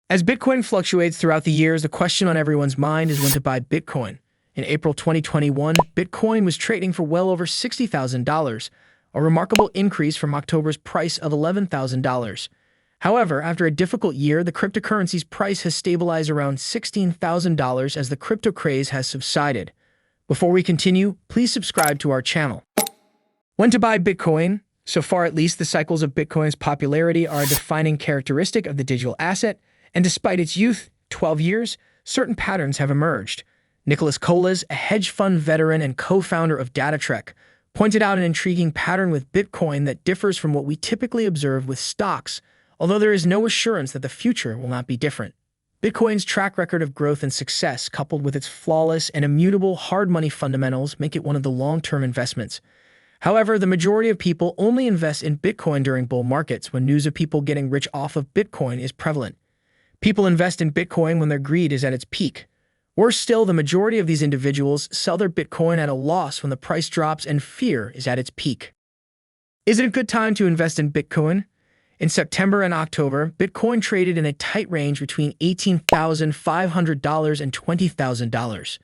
As Bitcoin fluctuates throughout the years, the question on everyone's mind is when to buy Bitcoin. In April 2021, Bitcoin was trading for well over $60,000, a remarkable increase from October's price of $11,000. However, after a difficult year, the cryptocurrency's price has stabilized around $16,000 as the crypto craze has subsided. Before we continue, please subscribe to our channel. When to buy Bitcoin? So far, at least, the cycles of Bitcoin's popularity are a defining characteristic of the digital asset, and despite its youth, 12 years, certain patterns have emerged. Nicholas Colas, a hedge fund veteran and co-founder of DataTrek, pointed out an intriguing pattern with Bitcoin that differs from what we typically observe with stocks, although there is no assurance that the future will not be different. Bitcoin's track record of growth and success, coupled with its flawless and immutable hard money fundamentals, make it one of the long-term investments. However, the majority of people only invest in Bitcoin during bull markets when news of people getting rich off of Bitcoin is prevalent. People invest in Bitcoin when their greed is at its peak. Worse still, the majority of these individuals sell their Bitcoin at a loss when the price drops and fear is at its peak. Is it a good time to invest in Bitcoin? In September and October, Bitcoin traded in a tight range between $18,500 and $20,000.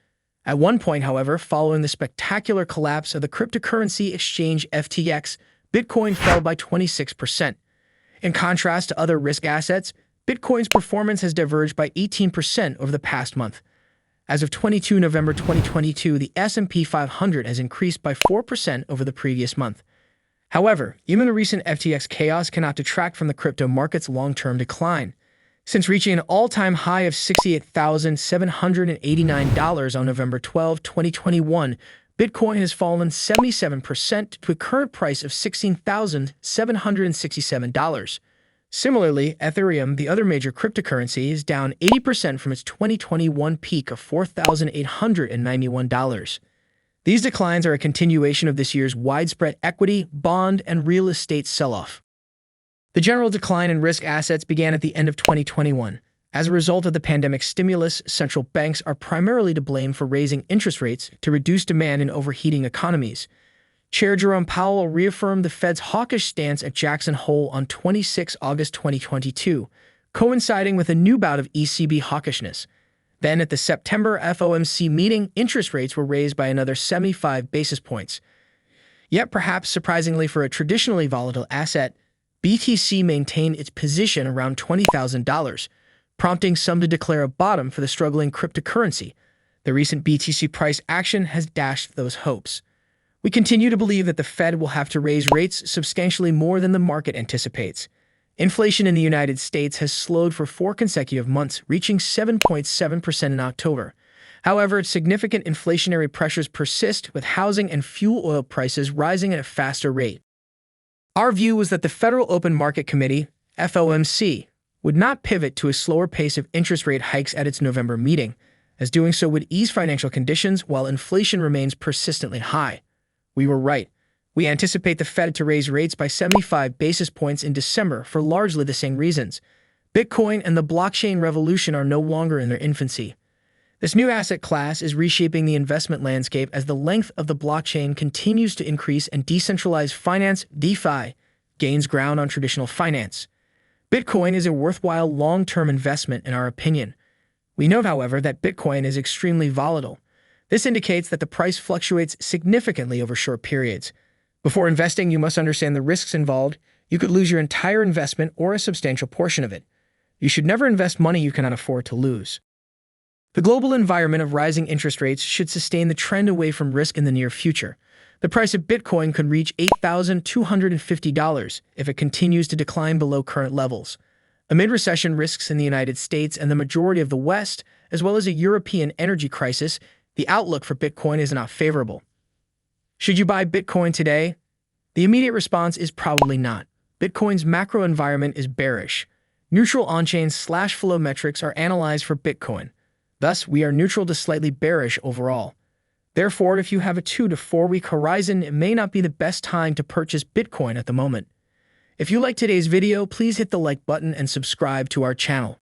At one point, however, following the spectacular collapse of the cryptocurrency exchange FTX, Bitcoin fell by 26%. In contrast to other risk assets, Bitcoin's performance has diverged by 18% over the past month. As of 22 November 2022, the S&P 500 has increased by 4% over the previous month. However, even the recent FTX chaos cannot detract from the crypto market's long-term decline. Since reaching an all-time high of $68,789 on November 12, 2021, Bitcoin has fallen 77% to a current price of $16,767. Similarly, Ethereum, the other major cryptocurrency, is down 80% from its 2021 peak of $4,891. These declines are a continuation of this year's widespread equity, bond, and real estate sell-off. The general decline in risk assets began at the end of 2021. As a result of the pandemic stimulus, central banks are primarily to blame for raising interest rates to reduce demand in overheating economies. Chair Jerome Powell reaffirmed the Fed's hawkish stance at Jackson Hole on 26 August 2022, coinciding with a new bout of ECB hawkishness. Then, at the September FOMC meeting, interest rates were raised by another 75 basis points. Yet, perhaps surprisingly for a traditionally volatile asset, BTC maintained its position around $20,000, prompting some to declare a bottom for the struggling cryptocurrency. The recent BTC price action has dashed those hopes. We continue to believe that the Fed will have to raise rates substantially more than the market anticipates. Inflation in the United States has slowed for 4 consecutive months, reaching 7.7% in October. However, significant inflationary pressures persist, with housing and fuel oil prices rising at a faster rate. Our view was that the Federal Open Market Committee, FOMC, would not pivot to a slower pace of interest rate hikes at its November meeting, as doing so would ease financial conditions while inflation remains persistently high. We were right. We anticipate the Fed to raise rates by 75 basis points in December for largely the same reasons. Bitcoin and the blockchain revolution are no longer in their infancy. This new asset class is reshaping the investment landscape as the length of the blockchain continues to increase and decentralized finance, DeFi, gains ground on traditional finance. Bitcoin is a worthwhile long-term investment in our opinion. We note, however, that Bitcoin is extremely volatile. This indicates that the price fluctuates significantly over short periods. Before investing, you must understand the risks involved. You could lose your entire investment or a substantial portion of it. You should never invest money you cannot afford to lose. The global environment of rising interest rates should sustain the trend away from risk in the near future. The price of Bitcoin could reach $8,250 if it continues to decline below current levels. Amid recession risks in the United States and the majority of the West, as well as a European energy crisis, the outlook for Bitcoin is not favorable. Should you buy Bitcoin today? The immediate response is probably not. Bitcoin's macro environment is bearish. Neutral on-chain /flow metrics are analyzed for Bitcoin. Thus, we are neutral to slightly bearish overall. Therefore, if you have a 2 to 4 week horizon, it may not be the best time to purchase Bitcoin at the moment. If you like today's video, please hit the like button and subscribe to our channel.